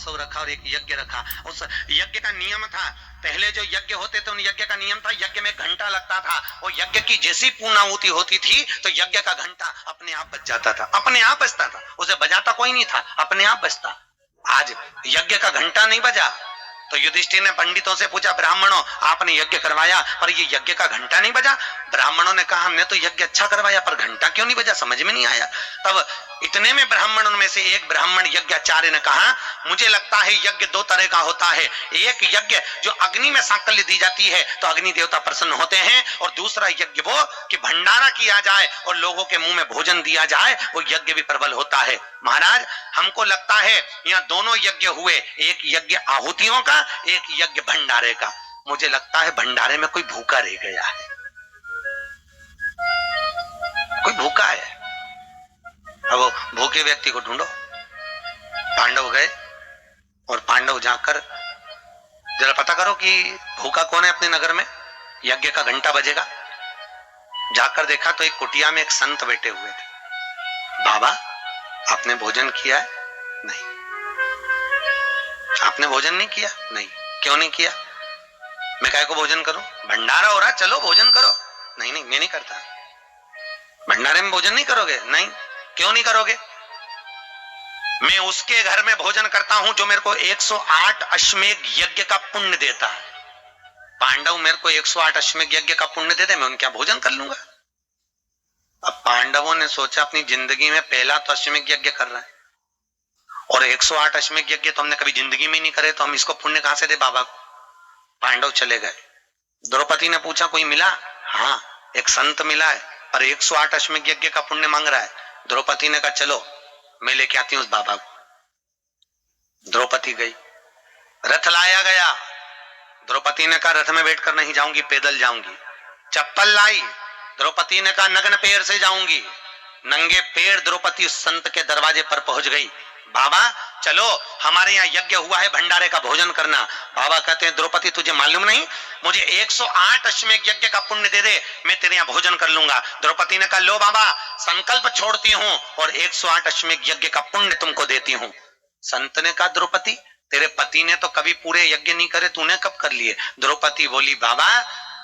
महोत्सव रखा और एक यज्ञ रखा। उस यज्ञ का नियम था, पहले जो यज्ञ होते थे उन यज्ञ का नियम था, यज्ञ में घंटा लगता था और यज्ञ की जैसी पूर्णाहुति होती थी तो यज्ञ का घंटा अपने आप बज जाता था, अपने आप बजता था, उसे बजाता कोई नहीं था, अपने आप बजता। आज यज्ञ का घंटा नहीं बजा तो युधिष्ठिर ने पंडितों से पूछा, ब्राह्मणों आपने यज्ञ करवाया पर ये यज्ञ का घंटा नहीं बजा। ब्राह्मणों ने कहा हमने तो यज्ञ अच्छा करवाया पर घंटा क्यों नहीं बजा, समझ में नहीं आया। तब इतने में ब्राह्मणों में से एक ब्राह्मण यज्ञाचार्य ने कहा, मुझे लगता है यज्ञ दो तरह का होता है, एक यज्ञ जो अग्नि में साकल्य दी जाती है तो अग्नि देवता प्रसन्न होते हैं, और दूसरा यज्ञ वो कि भंडारा किया जाए और लोगों के मुंह में भोजन दिया जाए, वो यज्ञ भी प्रबल होता है। महाराज हमको लगता है यहाँ दोनों यज्ञ हुए, एक यज्ञ आहुतियों का, एक यज्ञ भंडारे का। मुझे लगता है भंडारे में कोई भूखा रह गया है, कोई भूखा है। अब वो भूखे व्यक्ति को ढूंढो। पांडव गए और पांडव जाकर जरा पता करो कि भूखा कौन है अपने नगर में, यज्ञ का घंटा बजेगा। जाकर देखा तो एक कुटिया में एक संत बैठे हुए थे। बाबा आपने भोजन किया है? नहीं। आपने भोजन नहीं किया? नहीं। क्यों नहीं किया? मैं काहे को भोजन करूं, भंडारा हो रहा, चलो भोजन करो। नहीं नहीं मैं नहीं करता। भंडारे में भोजन नहीं करोगे? नहीं। क्यों नहीं करोगे? मैं उसके घर में भोजन करता हूं जो मेरे को 108 अश्वमेध यज्ञ का पुण्य देता है। पांडव मेरे को 108 अश्वमेध यज्ञ का पुण्य देते, मैं उनके भोजन कर लूंगा। अब पांडवों ने सोचा अपनी जिंदगी में पहला तो अश्वमेध यज्ञ कर रहा है और 108 अश्वमेध यज्ञ तो हमने कभी जिंदगी में नहीं करे, तो हम इसको पुण्य कहां से दे बाबा को। पांडव चले गए। द्रौपदी ने पूछा कोई मिला? हाँ एक संत मिला है पर 108 अश्वमेध यज्ञ का पुण्य मांग रहा है। द्रौपदी ने कहा चलो मैं लेके आती हूं उस बाबा को। द्रौपदी गई, रथ लाया गया। द्रौपदी ने कहा रथ में बैठकर नहीं जाऊंगी, पैदल जाऊंगी। चप्पल लाई, द्रौपदी ने कहा नग्न पैर से जाऊंगी। नंगे पैर द्रौपदी उस संत के दरवाजे पर पहुंच गई। बाबा चलो हमारे यहाँ यज्ञ हुआ है, भंडारे का भोजन करना। बाबा कहते हैं द्रौपदी तुझे मालूम नहीं, मुझे 108 अश्वमेध यज्ञ का पुण्य दे दे, मैं तेरे यहाँ भोजन कर लूंगा। द्रौपदी ने कहा लो बाबा संकल्प छोड़ती हूँ और 108 अश्वमेध यज्ञ का पुण्य तुमको देती हूँ। संत ने कहा द्रौपदी तेरे पति ने तो कभी पूरे यज्ञ नहीं करे, तूने कब कर लिए? द्रौपदी बोली बाबा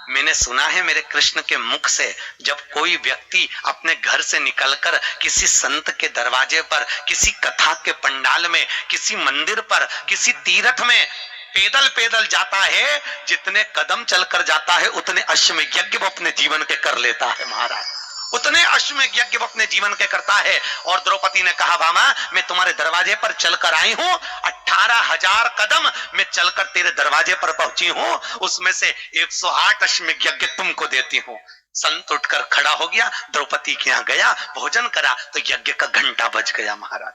मैंने सुना है मेरे कृष्ण के मुख से, जब कोई व्यक्ति अपने घर से निकलकर किसी संत के दरवाजे पर, किसी कथा के पंडाल में, किसी मंदिर पर, किसी तीर्थ में पैदल पैदल जाता है, जितने कदम चलकर जाता है उतने अश्वमेध यज्ञ वो अपने जीवन के कर लेता है महाराज, उतने अश्वमेध यज्ञ वो अपने जीवन के करता है। और द्रौपदी ने कहा बाबा मैं तुम्हारे दरवाजे पर चलकर आई हूं, 18,000 कदम मैं चलकर तेरे दरवाजे पर पहुंची हूं, उसमें से 108 अश्वमेध यज्ञ तुमको देती हूं। संत उठकर खड़ा हो गया, द्रौपदी के यहाँ गया, भोजन करा तो यज्ञ का घंटा बज गया महाराज।